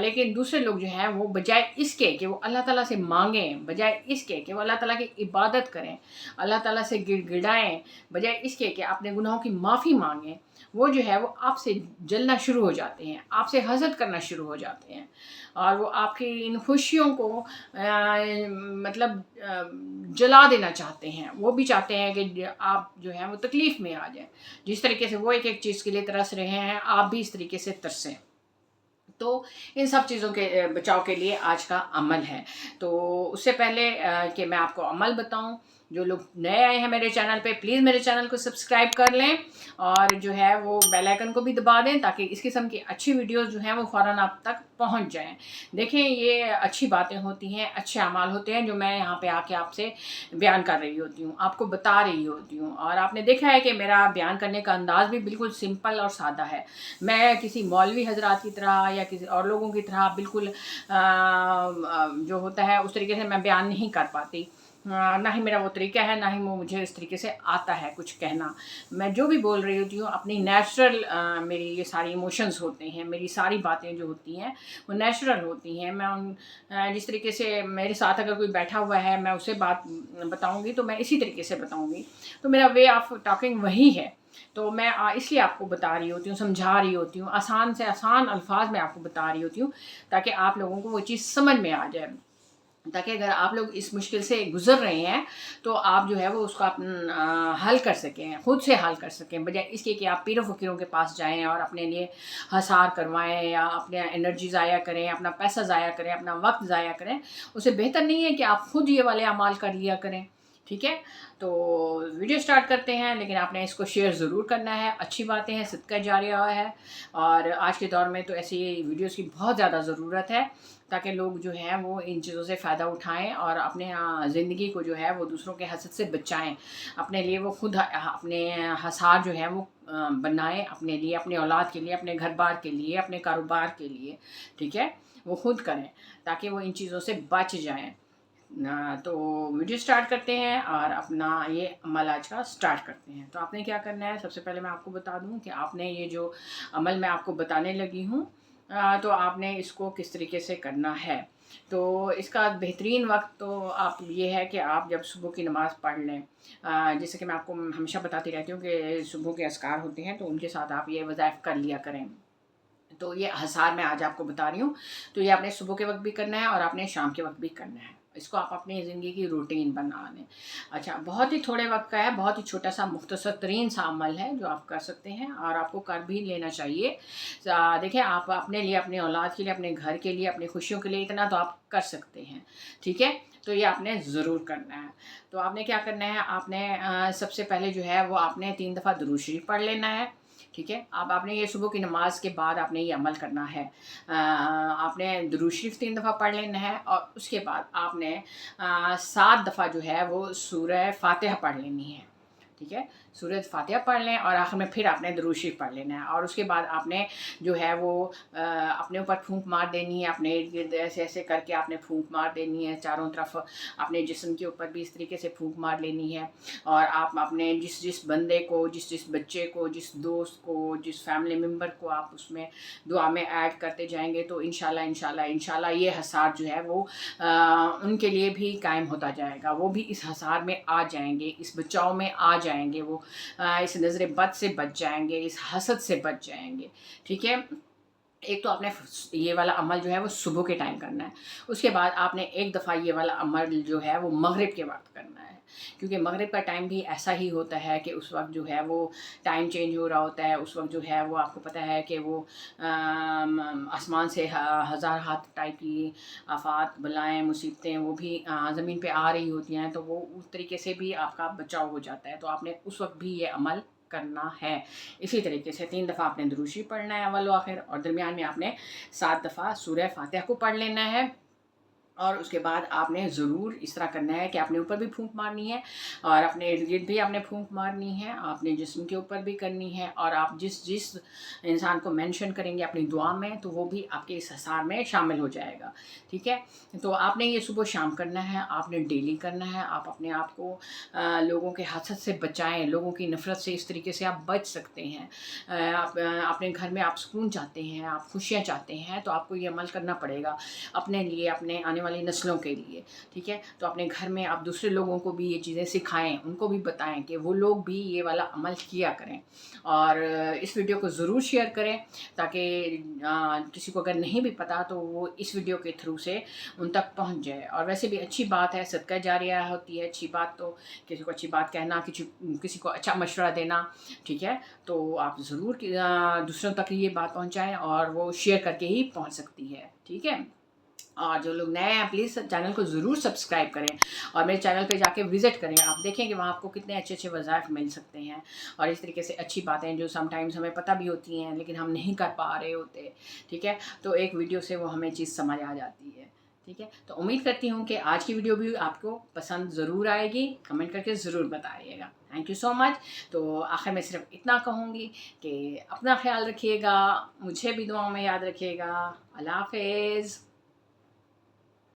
لیکن دوسرے لوگ جو ہیں وہ بجائے اس کے کہ وہ اللہ تعالیٰ سے مانگیں، بجائے اس کے کہ وہ اللہ تعالیٰ کی عبادت کریں، اللہ تعالیٰ سے گڑ گڑائیں، بجائے اس کے کہ اپنے گناہوں کی معافی مانگیں، وہ جو ہے وہ آپ سے جلنا شروع ہو جاتے ہیں، آپ سے حسد کرنا شروع ہو جاتے ہیں، اور وہ آپ کی ان خوشیوں کو مطلب جلا دینا چاہتے ہیں۔ وہ بھی چاہتے ہیں کہ آپ جو ہے وہ تکلیف میں آ جائیں۔ جس طریقے سے وہ ایک ایک چیز کے لیے ترس رہے ہیں، آپ بھی اس طریقے سے ترسیں۔ تو ان سب چیزوں کے بچاؤ کے لیے آج کا عمل ہے۔ تو اس سے پہلے کہ میں آپ کو عمل بتاؤں، جو لوگ نئے آئے ہیں میرے چینل پہ پلیز میرے چینل کو سبسکرائب کر لیں، اور جو ہے وہ بیل آئیکن کو بھی دبا دیں تاکہ اس قسم کی اچھی ویڈیوز جو ہیں وہ فوراً آپ تک پہنچ جائیں۔ دیکھیں یہ اچھی باتیں ہوتی ہیں، اچھے اعمال ہوتے ہیں جو میں یہاں پہ آ کے آپ سے بیان کر رہی ہوتی ہوں، آپ کو بتا رہی ہوتی ہوں، اور آپ نے دیکھا ہے کہ میرا بیان کرنے کا انداز بھی بالکل سمپل اور سادہ ہے۔ میں کسی مولوی حضرات کی طرح یا کسی اور لوگوں کی طرح بالکل جو ہوتا ہے اس طریقے سے میں بیان نہیں کر پاتی، نہ ہی میرا وہ طریقہ ہے، نہ ہی وہ مجھے اس طریقے سے آتا ہے کچھ کہنا۔ میں جو بھی بول رہی ہوتی ہوں اپنی نیچرل، میری یہ ساری ایموشنز ہوتے ہیں، میری ساری باتیں جو ہوتی ہیں وہ نیچرل ہوتی ہیں۔ میں ان جس طریقے سے میرے ساتھ اگر کوئی بیٹھا ہوا ہے میں اسے بات بتاؤں گی تو میں اسی طریقے سے بتاؤں گی، تو میرا وے آف ٹاکنگ وہی ہے۔ تو میں اس لیے آپ کو بتا رہی ہوتی ہوں، سمجھا رہی ہوتی ہوں، آسان سے آسان الفاظ میں آپ کو بتا رہی ہوتی ہوں تاکہ آپ لوگوں کو وہ چیز سمجھ میں آ جائے، تاکہ اگر آپ لوگ اس مشکل سے گزر رہے ہیں تو آپ جو ہے وہ اس کا حل کر سکیں، خود سے حل کر سکیں، بجائے اس کے کہ آپ پیر و فقیروں کے پاس جائیں اور اپنے لیے حسار کروائیں یا اپنے انرجی ضائع کریں، اپنا پیسہ ضائع کریں، اپنا وقت ضائع کریں۔ اس سے بہتر نہیں ہے کہ آپ خود یہ والے اعمال کر لیا کریں، ٹھیک ہے؟ تو ویڈیو سٹارٹ کرتے ہیں، لیکن آپ نے اس کو شیئر ضرور کرنا ہے، اچھی باتیں ہیں، صدقہ جاریہ ہے، اور آج کے دور میں تو ایسی ویڈیوز کی بہت زیادہ ضرورت ہے تاکہ لوگ جو ہیں وہ ان چیزوں سے فائدہ اٹھائیں اور اپنے زندگی کو جو ہے وہ دوسروں کے حسد سے بچائیں، اپنے لیے وہ خود اپنے حصار جو ہے وہ بنائیں، اپنے لیے، اپنے اولاد کے لیے، اپنے گھر بار کے لیے، اپنے کاروبار کے لیے، ٹھیک ہے؟ وہ خود کریں تاکہ وہ ان چیزوں سے بچ جائیں۔ تو ویڈیو سٹارٹ کرتے ہیں اور اپنا یہ عمل آج کا سٹارٹ کرتے ہیں۔ تو آپ نے کیا کرنا ہے، سب سے پہلے میں آپ کو بتا دوں کہ آپ نے یہ جو عمل میں آپ کو بتانے لگی ہوں تو آپ نے اس کو کس طریقے سے کرنا ہے۔ تو اس کا بہترین وقت تو آپ یہ ہے کہ آپ جب صبح کی نماز پڑھ لیں، جیسے کہ میں آپ کو ہمیشہ بتاتی رہتی ہوں کہ صبح کے اذکار ہوتے ہیں تو ان کے ساتھ آپ یہ وظائف کر لیا کریں۔ تو یہ حصار میں آج آپ کو بتا رہی ہوں، تو یہ آپ نے صبح کے وقت بھی کرنا ہے اور آپ نے شام کے وقت بھی کرنا ہے۔ اس کو آپ اپنی زندگی کی روٹین بنا لیں۔ اچھا، بہت ہی تھوڑے وقت کا ہے، بہت ہی چھوٹا سا مختصر ترین سا عمل ہے جو آپ کر سکتے ہیں اور آپ کو کر بھی لینا چاہیے۔ دیکھیں، آپ اپنے لیے، اپنے اولاد کے لیے، اپنے گھر کے لیے، اپنی خوشیوں کے لیے اتنا تو آپ کر سکتے ہیں، ٹھیک ہے؟ تو یہ آپ نے ضرور کرنا ہے۔ تو آپ نے کیا کرنا ہے، آپ نے سب سے پہلے جو ہے وہ آپ نے 3 دفعہ درود شریف پڑھ لینا ہے، ٹھیک ہے؟ اب آپ نے یہ صبح کی نماز کے بعد آپ نے یہ عمل کرنا ہے۔ آپ نے درود شریف 3 دفعہ پڑھ لینا ہے اور اس کے بعد آپ نے 7 دفعہ جو ہے وہ سورہ فاتحہ پڑھ لینی ہے، ٹھیک ہے؟ سورہ فاتحہ پڑھ لیں اور آخر میں پھر آپ نے درود شریف پڑھ لینا ہے، اور اس کے بعد آپ نے جو ہے وہ اپنے اوپر پھونک مار دینی ہے، اپنے ارد گرد ایسے ایسے کر کے آپ نے پھونک مار دینی ہے، چاروں طرف اپنے جسم کے اوپر بھی اس طریقے سے پھونک مار لینی ہے، اور آپ اپنے جس بندے کو، جس بچے کو، جس دوست کو، جس فیملی ممبر کو آپ اس میں دعا میں ایڈ کرتے جائیں گے تو انشاءاللہ یہ حصار جو ہے وہ ان کے لیے بھی قائم ہوتا جائے گا، وہ بھی اس حصار میں آ جائیں گے، اس بچاؤ میں آ جائیں گے، وہ اس نظر بد سے بچ جائیں گے، اس حسد سے بچ جائیں گے، ٹھیک ہے؟ ایک تو آپ نے یہ والا عمل جو ہے وہ صبح کے ٹائم کرنا ہے، اس کے بعد آپ نے ایک دفعہ یہ والا عمل جو ہے وہ مغرب کے وقت کرنا ہے، کیونکہ مغرب کا ٹائم بھی ایسا ہی ہوتا ہے کہ اس وقت جو ہے وہ ٹائم چینج ہو رہا ہوتا ہے، اس وقت جو ہے وہ آپ کو پتہ ہے کہ وہ آسمان سے ہزار ہاتھ ٹائپ کی آفات، بلائیں، مصیبتیں وہ بھی زمین پہ آ رہی ہوتی ہیں، تو وہ اس طریقے سے بھی آپ کا بچاؤ ہو جاتا ہے، تو آپ نے اس وقت بھی یہ عمل کرنا ہے۔ اسی طریقے سے 3 دفعہ آپ نے درود شریف پڑھنا ہے اول و آخر، اور درمیان میں آپ نے 7 دفعہ سورہ فاتحہ کو پڑھ لینا ہے، اور اس کے بعد آپ نے ضرور اس طرح کرنا ہے کہ اپنے اوپر بھی پھونک مارنی ہے اور اپنے ارد گرد بھی آپ نے پھونک مارنی ہے، آپ نے جسم کے اوپر بھی کرنی ہے، اور آپ جس انسان کو مینشن کریں گے اپنی دعا میں تو وہ بھی آپ کے اس حصار میں شامل ہو جائے گا، ٹھیک ہے؟ تو آپ نے یہ صبح شام کرنا ہے، آپ نے ڈیلی کرنا ہے، آپ اپنے آپ کو لوگوں کے حسد سے بچائیں، لوگوں کی نفرت سے اس طریقے سے آپ بچ سکتے ہیں۔ آپ اپنے گھر میں آپ سکون چاہتے ہیں، آپ خوشیاں چاہتے ہیں، تو آپ کو یہ عمل کرنا پڑے گا اپنے لیے، اپنے آنے والی نسلوں کے لیے، ٹھیک ہے؟ تو اپنے گھر میں آپ دوسرے لوگوں کو بھی یہ چیزیں سکھائیں، ان کو بھی بتائیں کہ وہ لوگ بھی یہ والا عمل کیا کریں، اور اس ویڈیو کو ضرور شیئر کریں تاکہ کسی کو اگر نہیں بھی پتا تو وہ اس ویڈیو کے تھرو سے ان تک پہنچ جائے۔ اور ویسے بھی اچھی بات ہے، صدقہ جاریہ ہوتی ہے، اچھی بات تو کسی کو اچھی بات کہنا، کسی کو اچھا مشورہ دینا، ٹھیک ہے؟ تو آپ ضرور دوسروں تک یہ بات پہنچائیں، اور وہ شیئر کر کے ہی پہنچ سکتی ہے، ٹھیک ہے؟ اور جو لوگ نئے ہیں پلیز چینل کو ضرور سبسکرائب کریں، اور میرے چینل پہ جا کے وزٹ کریں، آپ دیکھیں کہ وہاں آپ کو کتنے اچھے اچھے وظائف مل سکتے ہیں، اور اس طریقے سے اچھی باتیں جو سم ٹائمز ہمیں پتہ بھی ہوتی ہیں لیکن ہم نہیں کر پا رہے ہوتے، ٹھیک ہے؟ تو ایک ویڈیو سے وہ ہمیں چیز سمجھ آ جاتی ہے، ٹھیک ہے؟ تو امید کرتی ہوں کہ آج کی ویڈیو بھی آپ کو پسند ضرور آئے گی، کمنٹ کر کے ضرور بتائیے گا۔ تھینک یو سو مچ۔ تو آخر میں صرف اتنا کہوں گی کہ اپنا خیال رکھیے گا، مجھے بھی دعاؤں میں یاد رکھیے گا۔ اللہ حافظ۔